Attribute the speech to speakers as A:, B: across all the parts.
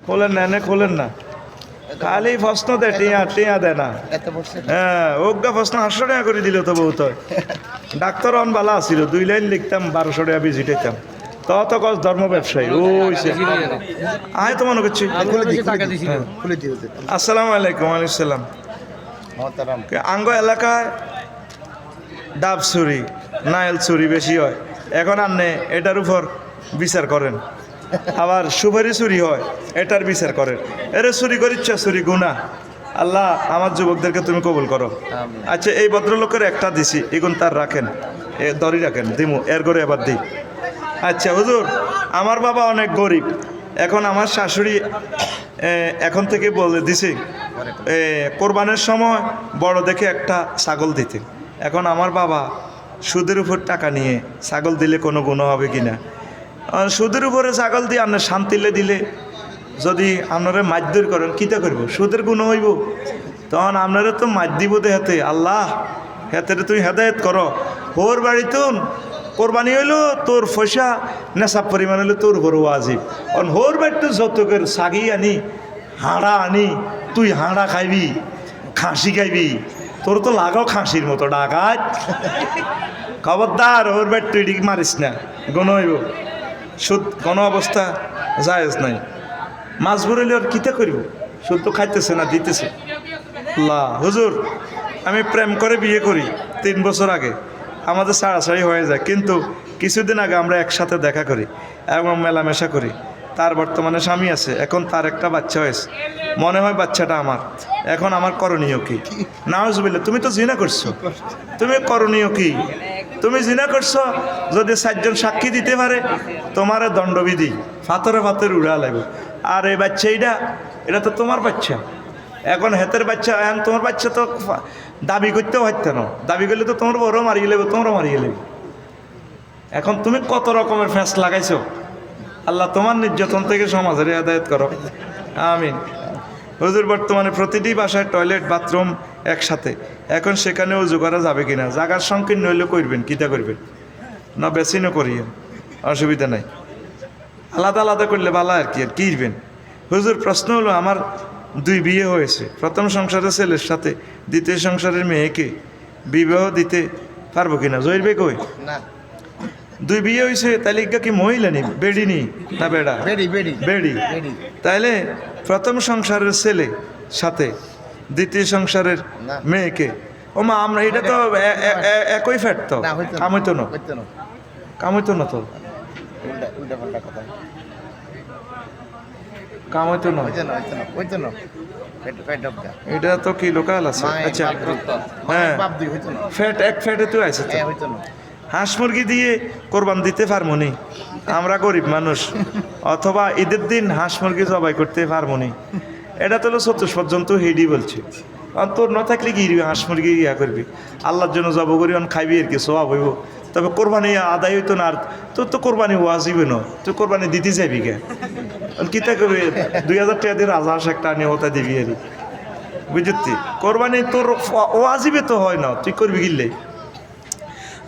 A: খোলেন না, এনে খোলেন না, খালি প্রশ্ন দেয়, টিয়া টিয়া দেয় না। হ্যাঁ, অজ্ঞা প্রশ্ন 800 টাকা করে দিল তো বহুত হয়। ডাক্তার অন বালা আসছিল, 2 লাইন লিখতাম, 1200 টাকা ভিজিট হইতাম। তত কস ধর্ম ব্যবসায়ী ওইছে আয় তো মনে করছি। আসসালামু আলাইকুম। ওয়ালাইকুম সালাম। আঙ্গ এলাকায় ডাব চুরি, নাইল চুরি বেশি হয়। এখন আপনি এটার উপর বিচার করেন। আবার সুপারি চুরি হয়, এটার বিচার করেন। এর চুরি করিচ্ছ, চুরি গুনাহ। আল্লাহ আমার যুবকদেরকে তুমি কবুল করো। আচ্ছা, এই ভদ্রলোকের একটা দিছি, এগুন তার রাখেন, এ দড়ি রাখেন, দিমু এর করে এবার দিই। আচ্ছা হুজুর, আমার বাবা অনেক গরিব। এখন আমার শাশুড়ি এখন থেকে বলে দিছে কোরবানের সময় বড় দেখে একটা ছাগল দিতে। এখন আমার বাবা সুদের উপর টাকা নিয়ে ছাগল দিলে কোনো গুনাহ হবে কি না? সুদের উপরে ছাগল দিয়ে আপনার শান্তিলে দিলে যদি আপনারা মারধর করেন, কীটা করবো? সুদের গুনাহ হইব। তখন আপনারা তো মার দিব দেহাতে, আল্লাহ হেতে তুই হেদায়েত করো। হোর বাড়িতুন কোরবানি হইলো তোর পয়সা নেশাব পরিমাণ হইলো তোর উপর ওয়াজিব। কারণ হোর বাড়িতে যতকের সাগি আনি, হাঁড়া আনি, তুই হাঁড়া খাইবি, খাসি খাইবি, তোর তো লাগাও খাসির মতো ডাকাত। খবরদার, ওর বাড়ি তুই ডিক মারিস না, গুণ হইব। সুদ কোনো অবস্থা জায়েজ নাই। মাছবুর হইলে ওর কীতে করব? সুদ তো খাইতেছে না, দিতেছে। আল্লাহ হুজুর, আমি প্রেম করে বিয়ে করি 3 বছর আগে, আমাদের ছাড়াছাড়ি হয়ে যায়, কিন্তু কিছুদিন আগে আমরা একসাথে দেখা করি এবং মেলামেশা করি। তার বর্তমানে স্বামী আছে, এখন তার একটা বাচ্চা হয়েছে। মনে হয় বাচ্চাটা আমার। এখন আমার করণীয় কি? নাউজুবিল্লাহ, তুমি তো জিনা করছো, তুমি করণীয় কি? তুমি জিনা করছো, যদি 4 জন সাক্ষী দিতে পারে তোমারে দণ্ডবিধি, ফাতরে ফাতরে উড়া লাগবে। আর এই বাচ্চা এটা তো তোমার বাচ্চা। এখন হেতের বাচ্চা, এখন তোমার বাচ্চা তো দাবি করতেও হইতে না। দাবি করলে তো তোমার বড় মারিয়ে লেবে, তোমরা মারিয়ে লেবে। এখন তুমি কত রকমের ফ্যাঁস লাগাইছো। আল্লাহ তোমার নির্যাতন থেকে সমাজের হেদায়েত করো, আমিন। হুজুর, বর্তমানে প্রতিটি বাসায় টয়লেট বাথরুম একসাথে, এখন সেখানে উজু করা যাবে কিনা? জায়গার সংকীর্ণ হইলে করবেন, কিতা করবেন? না বেশিনও করিয়েন, অসুবিধা নাই। আলাদা আলাদা করলে ভালো আর কি, আর কিরবেন? হুজুর, প্রশ্ন হলো, আমার 2 বিয়ে হয়েছে। প্রথম সংসারের ছেলের সাথে দ্বিতীয় সংসারের মেয়েকে বিবাহ দিতে পারবো কিনা? জহির ভাই কই? না, 2 বিয়ে হয়েছে, তাহলে কি মহিলা নি, বেড়ি নি না বেড়া? বেড়ি। তাইলে প্রথম সংসারের ছেলে সাথে দ্বিতীয় সংসারের মেয়েকে, ও মা, আমরা এটা তো একই ফ্যাট, তো কামইতো না, কামইতো না, তো কামইতো না, এটা তো কি লোকাল আছে? আচ্ছা, হ্যাঁ, ফ্যাট এক ফ্যাটে তো আছে। হাঁস মুরগি দিয়ে কোরবান দিতে পারবো নি, আমরা গরিব মানুষ। অথবা ঈদের দিন হাঁস মুরগি জবাই করতে পারবো নি, এটা তো চতুষ্পদ জন্তু হেডি বলছে। তোর না থাকলে কি হাঁস মুরগি ইয়া করবি, আল্লাহর জন্য জব করি, অন খাইবি আর কি, সওয়াব হইব। তবে কোরবানি আদায় হইতো না। আর তোর তো কোরবানি ওয়াজিব না, তুই কোরবানি দিতে যাবি কে? কিতা করবি? 2000 টাকা দিয়ে রাজহাঁস একটা আনি ওটা দিবি আর, বুঝতি? কোরবানি তোর ওয়াজিবে তো হয় না, তুই করবি গিললে।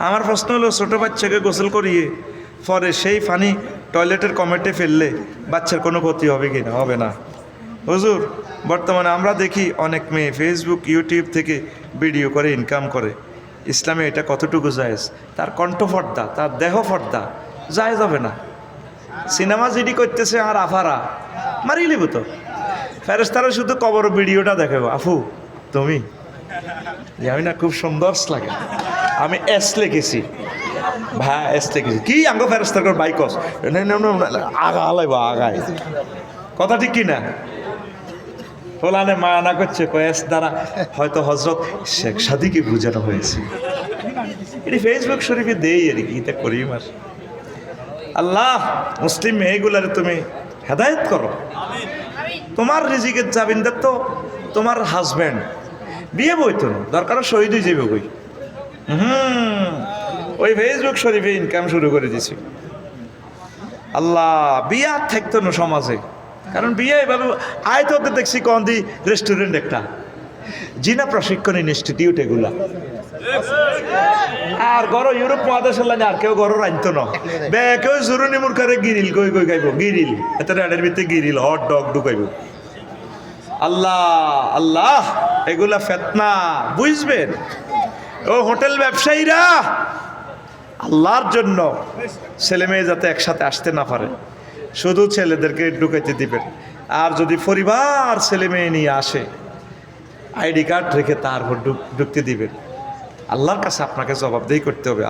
A: আমার প্রশ্ন হলো, ছোটো বাচ্চাকে গোসল করিয়ে পরে সেই পানি টয়লেটের কমেটে ফেললে বাচ্চার কোনো ক্ষতি হবে কি না? হবে না। হুজুর, বর্তমানে আমরা দেখি অনেক মেয়ে ফেসবুক ইউটিউব থেকে ভিডিও করে ইনকাম করে। ইসলামে এটা কতটুকু জায়েজ? তার কণ্ঠ ফর্দা, তার দেহ ফর্দা, জায়েজ হবে না। সিনেমা জিডি করতেছে আর আফারা মারি লিব তো, ফেরেশতারা শুধু কবর ভিডিওটা দেখে, আফু তুমি জানি না, খুব সুন্দর লাগে, আমি এস লিখেছি, ভাই এস লিখেছি, কি আঙ্গ ফেরেশতার বাইকস আগা আলাইব, আগায়। কথা ঠিক কি না? ফলানে মায়ানা করছে, কয়েস দ্বারা হয়তো হজরত শেখ সাদিকে বোঝানো হয়েছে। এটি ফেসবুক শরীফে দেই আর কি, এটা করি মার। আল্লাহ মুসলিম মেয়েগুলারে তুমি হেদায়েত করো। তোমার রিজিকের জাবিনদার তো তোমার হাজব্যান্ড, বিয়ে বইতো না, দরকার শহীদ হয়ে যাবে বই। ওই ফেসবুক শরীফে ইনকাম শুরু করে দিছি। আল্লাহ, বিয়ে আর থাকতো না সমাজে, কারণ বিয়ে এভাবে আয়তো দেখছি কন দি রেস্টুরেন্ট একটা জিনা প্রশিক্ষণ ইনস্টিটিউট, এগুলা আর গরো ইউরোপ মহাদেশের লাগে আর কেউ গরো রাঁধতো না বে কেউ জরুরি মুরখারে গিরিল কই কই খাইব গিরিল এত রেডের ভিতরে গিরিল হট ডগ ঢুকাইব আল্লাহ আল্লাহ এগুলা ফেতনা বুঝবেন ও হোটেল ব্যবসায়ীরা আল্লাহর জন্য ছেলে মেয়ে যাতে একসাথে আসতে না পারে শুধু ছেলেদেরকে ঢুকাইতে দিবেন আর যদি পরিবার ছেলে মেয়ে নিয়ে আসে আইডি কার্ড রেখে তারপর ঢুকতে দিবেন আল্লাহর কাছে আপনাকে জবাবদেহি করতে হবে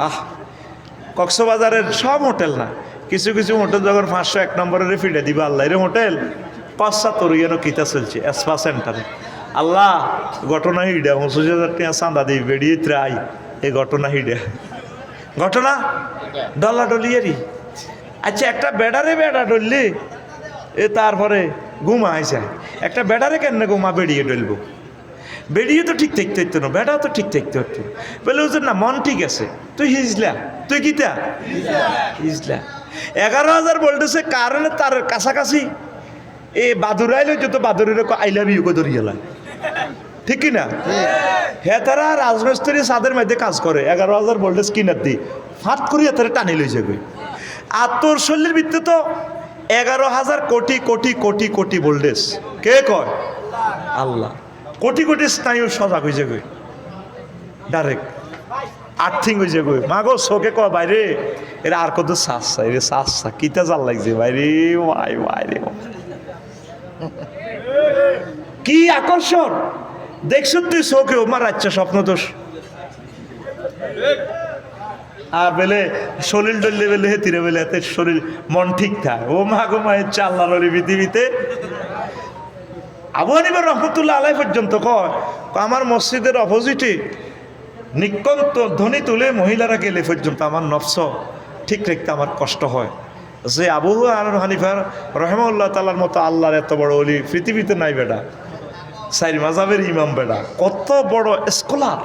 A: কক্সবাজারের সব হোটেল না কিছু কিছু হোটেল যখন 501 নম্বরের ফিডে দিবে আল্লাহ এর হোটেল 5-7 ওরিয়ানো কিতা চলছে এসপা সেন্টারে আল্লাহ ঘটনা হিডা 25,000 টাকা চাঁদা দিই বেরিয়ে ত্রাই এই ঘটনা হিডা ঘটনা ডলা ডলিয়ারি আচ্ছা একটা বেডারে বেডা ডললি এ তারপরে ঘুমা আইসা একটা বেডারে কেন ঘুমা বেরিয়ে ডলবো বেরিয়ে তো ঠিক থাকতে হতো না বেটাও তো ঠিক থাকতে হতো বলে ওজন না মন ঠিক আছে তুই হিজলা তুই কিতা হিজলা 11,000 ভোল্টেজে কারণে তার কাছাকাছি এ বাদুরাইলে যত বাদুরের আই লাভ ইউ কো ধরিয়ে ঠিক কিনা হ্যাঁ তারা রাজমিস্ত্রি ছাদের মধ্যে কাজ করে 11,000 ভোল্টেজ কিনার দি ফাট করিয়া তারা টানি লই যাবে আর তোর শরীরের ভিতরে তো 11,000 কোটি কোটি কোটি কোটি ভোল্টেজ কে কয় আল্লাহ কোটি কোটি স্নায়ু সজাগ হয়ে যাবে ডাইরেক্ট আর্থিং হয়ে যাবে মাগো চোখে কয় বাইরে এরা আর কত সাসা এর সাসা কিতা জাল লাগছে বাইরে ভাই বাইরে কি আকর্ষণ দেখছো তুই চোখে ওমার আচ্ছা স্বপ্ন দোষ আর বেলে শরীর ডললে বেলে হেতিরে বেলে এতে শরীর মন ঠিক থাকে ও মা গো মায়ের চাল্লার পৃথিবীতে আবু হানিফা রহমতুল্লাহ আলাই পর্যন্ত কয় আমার মসজিদের অপোজিটে নিকন্ত ধ্বনি তুলে মহিলারা গেলে পর্যন্ত আমার নফস ঠিক রাখতে আমার কষ্ট হয় যে আবু হানিফা রহমাউল্লাহ তাআলার মতো আল্লাহর এত বড় ওলি পৃথিবীতে নাই বেটা সাইর মাযহাবের ইমাম বেটা কত বড় স্কলার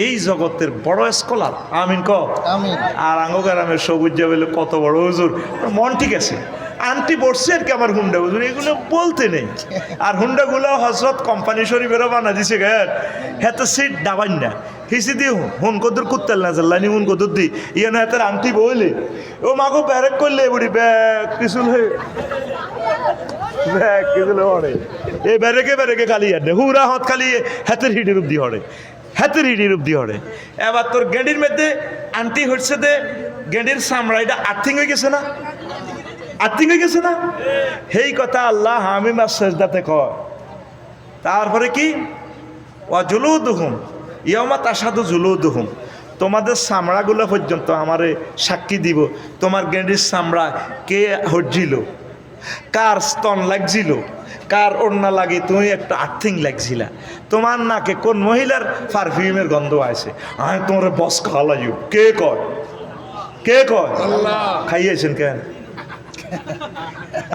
A: এই জগতের বড় স্কলার আমিন ক আমিন আর আঙ্গগ্রামের সবুজ বলে কত বড় হুজুর মন ঠিক আছে আন্টি বসছে আর কি আমার হুন্ডা হুজুর এগুলো বলতে নেই আর হুন্ডাগুলো হজরত কোম্পানি শরীফেরও বানা দিছে গেট হ্যাঁ তো সিট ডাবাই না হিসি দি হুন কদুর কুত্তাল না জাল্লানি হুন কদুর দি ইয়ে না হাতের আন্টি বইলে ও মাগো ব্যারেক করলে বুড়ি ব্যাগ কিছু ব্যাগ কিছু হরে এই ব্যারেকে খালি আর হুরা হাত খালি হাতের হিডির অব্দি হরে হাতের হিডির অব্দি হরে এবার তোর গেঁডির মধ্যে আন্টি হচ্ছে দে গেঁডির চামড়া এটা আর্থিং হয়ে গেছে না আর্থিং হয়ে গেছে না সেই কথা আল্লাহ হামিম আর সেজদাতে কয় তারপরে কি ওয়া জুলুদুহুম ইয়াউমা তাশহাদু জুলুদুহুম তোমাদের চামড়াগুলো পর্যন্ত আমারে সাক্ষী দিব তোমার গেঁডির চামড়া কে হজ্জিল কার স্তন লাগছিল কার ওড়না লাগে তুমি একটা আর্থিং লাগছিলা তোমার নাকে কোন মহিলার পারফিউমের গন্ধ আছে আমি তোমার বস খাওয়ালাইও কে কয় খাইয়েছেন কেন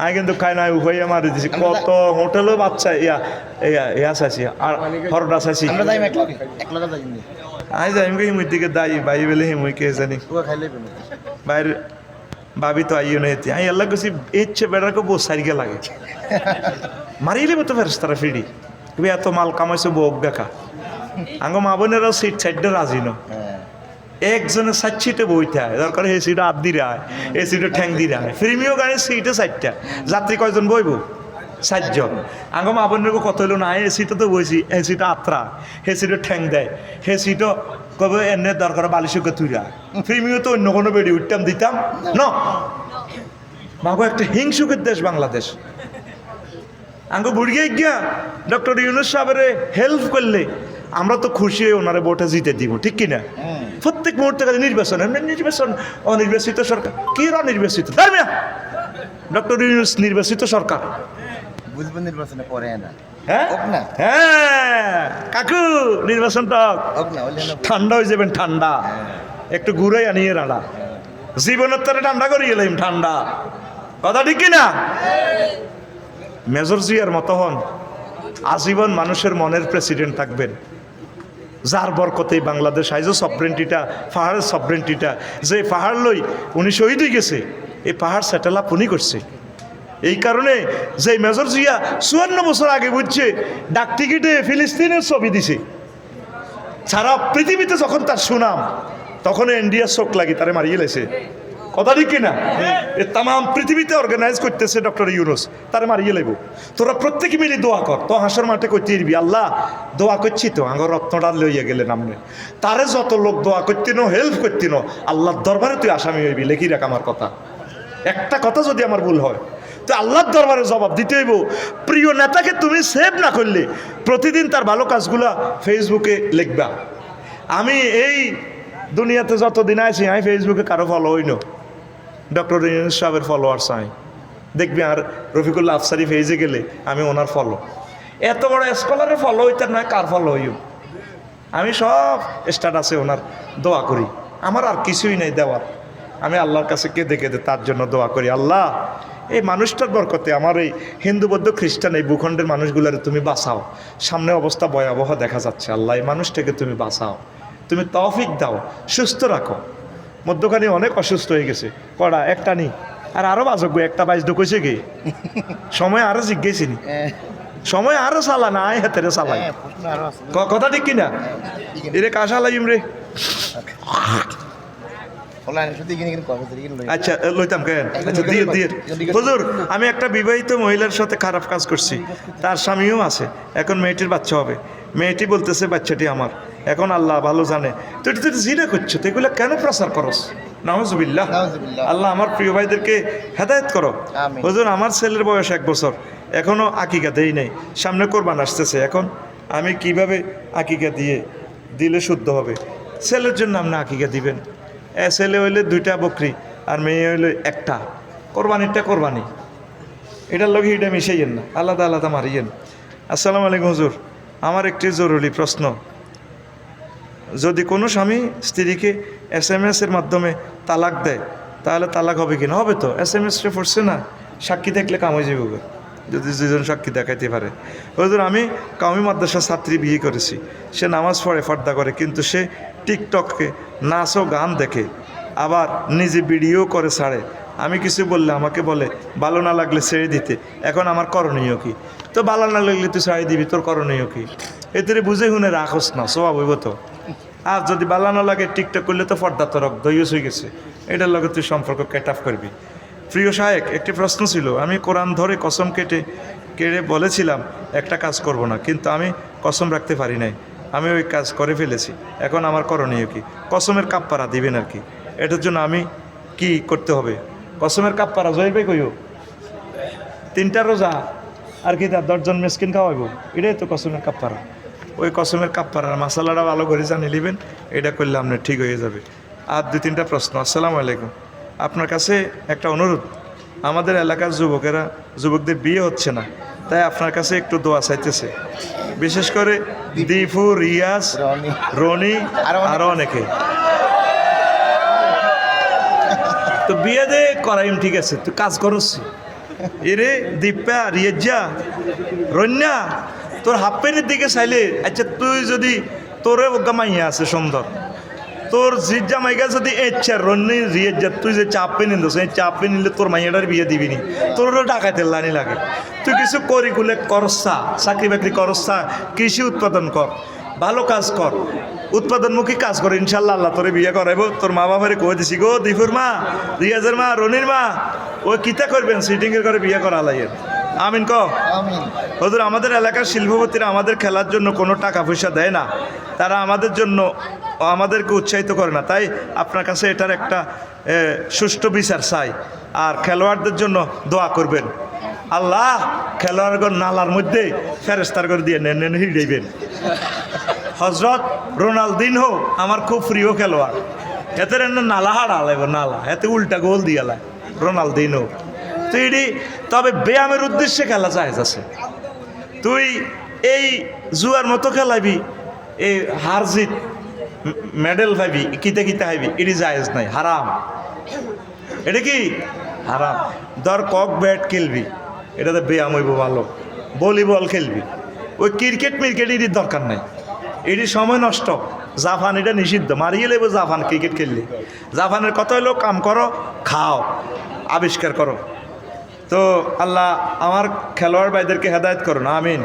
A: আমি কিন্তু খাই না উপাইয়া মারি দিছি কত হোটেলও বাচ্চা ইয়া চাইছি আর হরডা চাইছি আই যাই হিমুর দিকে দাই বাই বেলে হিমুই কে জানি বাইরে ভাবি তো আইও না এতে আমি আল্লাহ কছি ইচ্ছে বেড়াকে বউ সারিকে লাগে মারিলে তো ফেরস তারা ফিরি তুমি এত মাল কামাইছো বউক দেখা আঙ্গ মা বোনেরাও সিট সাইডে রাজি ন একজনের সাইড সিটে বইতে হয় দরকার এই সিটে হাত দিয়ে হয় এই সিটে ঠ্যাং দিয়ে হয় প্রিমিয় গাড়ির সিটে 4টা যাত্রী কয়জন বইব 4 জন আঙ্গ মা বোনের কত হইলো না এই সিটে তো বইছি এই সিটে আত্রা সেই সিটে ঠ্যাং দেয় সেই সিটও কবে এনে দরকার বালিশকে তুইরা প্রিমিয় তো অন্য কোনো বেড়ি উঠতাম দিতাম ন মাগো একটা হিংসুকের দেশ বাংলাদেশ আঙ্গ বুড়িয়ে গিয়া ডক্টর ইউনূস সাহেবের হেল্প করলে আমরা তো খুশি হয়ে ওনারে ভোটে জিতে দিব ঠিক কিনা প্রত্যেক মুহূর্তে নির্বাচন অনির্বাচিত সরকার কি অনির্বাচিত ডক্টর ইউনূস নির্বাচিত সরকার
B: বুঝবেন নির্বাচনে পরে না
A: হ্যাঁ হ্যাঁ কাকু নির্বাচনটা ঠান্ডা হয়ে যাবেন ঠান্ডা একটু ঘুরে আনিয়ে রাড়া জীবনের তারা ঠান্ডা করিয়ে গেলাম ঠান্ডা কথা ঠিক কিনা মেজর জিয়ার মতো হন আজীবন মানুষের মনের প্রেসিডেন্ট থাকবেন যার বরকতেই বাংলাদেশ আইজও সভরেন্টিটা পাহাড়ের সভরেন্টিটা যে পাহাড় লই উনি শহীদ হয়ে গেছে এই পাহাড় সেটেল আপ উনি করছে এই কারণে যে মেজর জিয়া 54 বছর আগে বুঝছে ডাক টিকিটে ফিলিস্তিনের ছবি দিছে সারা পৃথিবীতে যখন তার সুনাম, তখন ইন্ডিয়া চোখ লাগি তারে মারিয়ে লেছে। কথা ঠিক কিনা? এ তাম পৃথিবীতে অর্গানাইজ করতেছে ডক্টর ইউনুস, তারে মারিয়ে লেব। তোরা প্রত্যেকে মিলে দোয়া কর, তো হাসর মাঠে করতে ইরবি, আল্লাহ দোয়া করছি তো আঙ্গর রত্নটা লইয়া গেলেন আমনে, তারে যত লোক দোয়া করতিন হেল্প করতিন, আল্লাহর দরবারে তুই আসামি হইবি। লেখি রাখ আমার কথা, একটা কথা যদি আমার ভুল হয় তো আল্লাহর দরবারে জবাব দিতে হইব। প্রিয় নেতাকে তুমি সেভ না করলে প্রতিদিন তার ভালো কাজগুলা ফেসবুকে লিখবা। আমি এই দুনিয়াতে যতদিন আছি আমি ফেসবুকে কারো ফলো হই না, ডক্টর ইউনুস সাহেবের ফলোয়ার্স আমি দেখবি। আর রফিকুল্লাহ আফসারি ফেজে গেলে আমি ওনার ফলো, এত বড় স্কলারে ফলো হইতে নয় কার ফলো হইও, আমি সব স্ট্যাটাসে ওনার দোয়া করি। আমার আর কিছুই নেই দেওয়ার, আমি আল্লাহর কাছে কেঁদে কেঁদে তার জন্য দোয়া করি। আল্লাহ এই মানুষটার বরকতে আমার এই হিন্দু বৌদ্ধ খ্রিস্টান এই ভূখণ্ডের মানুষগুলোর তুমি বাঁচাও, সামনে অবস্থা ভয়াবহ দেখা যাচ্ছে। আল্লাহ এই মানুষটাকে তুমি বাঁচাও, তুমি তৌফিক দাও, সুস্থ রাখো। মধ্যখানে অনেক অসুস্থ হয়ে গেছে, কড়া একটা নি আর আরও বাজক একটা বাইশ ঢুকেছে গে, সময় আরও জিজ্ঞেসি নি, সময় আরও চালা না আয় হাতেরে চালাই। কথা ঠিক কিনা? এরে কাশালাইম রে। আচ্ছা লইতাম কেন? আচ্ছা দিয়ে দিয়ে হুজুর, আমি একটা বিবাহিত মহিলার সাথে খারাপ কাজ করছি, তার স্বামীও আছে, এখন মেয়েটির বাচ্চা হবে। মেয়েটি বলতেছে বাচ্চাটি আমার, এখন আল্লাহ ভালো জানে তুই তুই জিনা করছো, তো এগুলো কেন প্রচার করস? নাউজুবিল্লাহ। আল্লাহ আমার প্রিয় ভাইদেরকে হেদায়েত করো। হুজুর আমার ছেলের বয়স 1 বছর, এখনও আকিকা দেই নাই, সামনে কোরবান আসতেছে, এখন আমি কিভাবে আকিকা দিলে শুদ্ধ হবে? ছেলের জন্য আপনি আকিকা দিবেন, ছেলে হইলে 2টা বকরি আর মেয়ে হইলে 1টা, কোরবানিটা কোরবানি, এটার লগে এটা মিশাইয়েন না, আলাদা আলাদা মারিয়েন। আসসালামু আলাইকুম হুজুর, আমার একটি জরুরি প্রশ্ন, যদি কোনো স্বামী স্ত্রীকে SMS-এর মাধ্যমে তালাক দেয় তাহলে তালাক হবে কি না? হবে তো, SMS-টা পড়ছে না, সাক্ষী দেখলে কাম হয়ে যাবে, যদি 2জন সাক্ষী দেখাইতে পারে। হুজুর আমি কাউমি মাদ্রাসার ছাত্রী বিয়ে করেছি, সে নামাজ পড়ে পর্দা করে, কিন্তু সে টিকটকে নাচ ও গান দেখে, আবার নিজে ভিডিও করে ছাড়ে। আমি কিছু বললে আমাকে বলে ভালো না লাগলে ছেড়ে দিতে, এখন আমার করণীয় কি? তো ভালো না লাগলে তুই ছেড়ে দিবি, তোর করণীয় কি? এতে বুঝে শুনে রাখস না, স্বভাব হইব তো। আর যদি ভালো না লাগে টিকটক করলে তো পর্দা তরক দইস হয়ে গেছে, এটার লগে তুই সম্পর্ক কেট অফ করবি। প্রিয় শায়েক, একটি প্রশ্ন ছিল, আমি কোরআন ধরে কসম কেটে বলেছিলাম একটা কাজ করব না, কিন্তু আমি কসম রাখতে পারি নাই, আমি ওই কাজ করে ফেলেছি, এখন আমার করণীয় কি? কসমের কাপ্পারা দিবেন আর কি, এটার জন্য আমি কি করতে হবে? কসমের কাপ্পারা জয় ভাই কইও 3টা রোজা আর কি, তার 10 জন মেসকিন খাওয়াইব, এটাই তো কসমের কাপ্পারা। ওই কসমের কাপ্পারার মশালাটা ভালো করে জানি নেবেন, এটা করলে আপনার ঠিক হয়ে যাবে। আর 2-3টা প্রশ্ন। আসসালামু আলাইকুম, আপনার কাছে একটা অনুরোধ, আমাদের এলাকার যুবকদের বিয়ে হচ্ছে না, তাই আপনার কাছে একটু দোয়া চাইতেছে, বিশেষ করে দীপু, রিয়াজ, রনি আরও অনেকে। তো বিয়ে দে করাইম, ঠিক আছে, তুই কাজ করস এরে দীপা, রিয়াজা, রন্যা, তোর হাফ প্যান্টের দিকে চাইলে, আচ্ছা তুই যদি তোরে গামাইয়া আছে সুন্দর, তোর জিত জামাইগা যদি রন্যি রিয়াজা, তুই যে চাপ পেয়ে নিল, সেই চাপ পেয়ে নিলে তোর মাইয়াটার বিয়ে দিবি নি, তোরও ডাকাইতে লানি লাগে। তুই কিছু করিকুলে করসা, চাকরি বাকরি করসা, কৃষি উৎপাদন কর, ভালো কাজ কর, উৎপাদনমুখী কাজ করে, ইনশাল্লাহ আল্লাহ তোরে বিয়ে করাইব। তোর মা বাবারে কয়ে দিছি গো, দীপুর মা, রিয়াজের মা, রনির মা, ওই কিতা করবেন সিটিংয়ের করে বিয়ে করা লাইয়ের। আমিন ক। হুজুর আমাদের এলাকার শিল্পপতিরা আমাদের খেলার জন্য কোনো টাকা পয়সা দেয় না, তারা আমাদেরকে উৎসাহিত করে না, তাই আপনার কাছে এটার একটা সুষ্ঠু বিচার চাই, আর খেলোয়াড়দের জন্য দোয়া করবেন। আল্লাহ খেলোয়াড়গণ নালার মধ্যে ফেরেস্তার করে দিয়ে নেন হিড়াইবেন। হজরত রোনালদিনহো আমার খুব প্রিয় খেলোয়াড়, এতে নালা হাড়া লাগবে, নালা এতে উল্টা গোল দিয়ে লাই রোনালদিনহো। তুই তবে ব্যায়ামের উদ্দেশ্যে খেলা জায়েজ আছে, তুই এই জুয়ার মতো খেলাবি, এই হার জিত মেডেল পাইবি, কিতে কিতে হাইবি, এটি জায়েজ নাই, হারাম। এটা কি হারাম? ধর কক ব্যাট খেলবি, এটাতে ব্যায়াম হইব ভালো, ভলিবল খেলবি, ওই ক্রিকেট এটির দরকার নাই, এটি সময় নষ্ট। জাপান এটা নিষিদ্ধ, মারিয়ে লেব জাপান ক্রিকেট খেললে। জাপানের কথা হলো কাম করো, খাও, আবিষ্কার করো। তো আল্লাহ আমার খেলোয়াড় ভাইদেরকে হেদায়েত করুন, আমিন।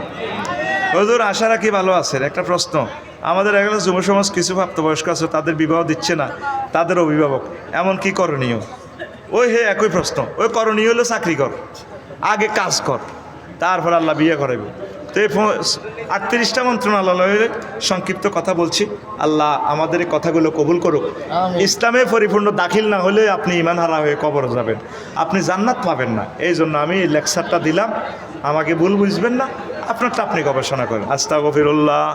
A: হুজুর আশা রাখি ভালো আছেন। একটা প্রশ্ন, আমাদের এখানে যুব সমাজ কিছু প্রাপ্তবয়স্ক আছে, তাদের বিবাহ দিচ্ছে না, তাদের অভিভাবক, এমন কি করণীয়? ওই হে একই প্রশ্ন, ওই করণীয় হলো চাকরি কর, আগে কাজ কর, তারপর আল্লাহ বিয়ে করাইব। তো এই 38টা মন্ত্রণালয়ের সংক্ষিপ্ত কথা বলছি। আল্লাহ আমাদের এই কথাগুলো কবুল করুক। ইসলামে পরিপূর্ণ দাখিল না হলে আপনি ইমান হারা হয়ে কবরে যাবেন, আপনি জান্নাত পাবেন না। এই জন্য আমি এই লেকচারটা দিলাম, আমাকে ভুল বুঝবেন না, আপনারটা আপনি গবেষণা করেন। আস্তাগফিরুল্লাহ।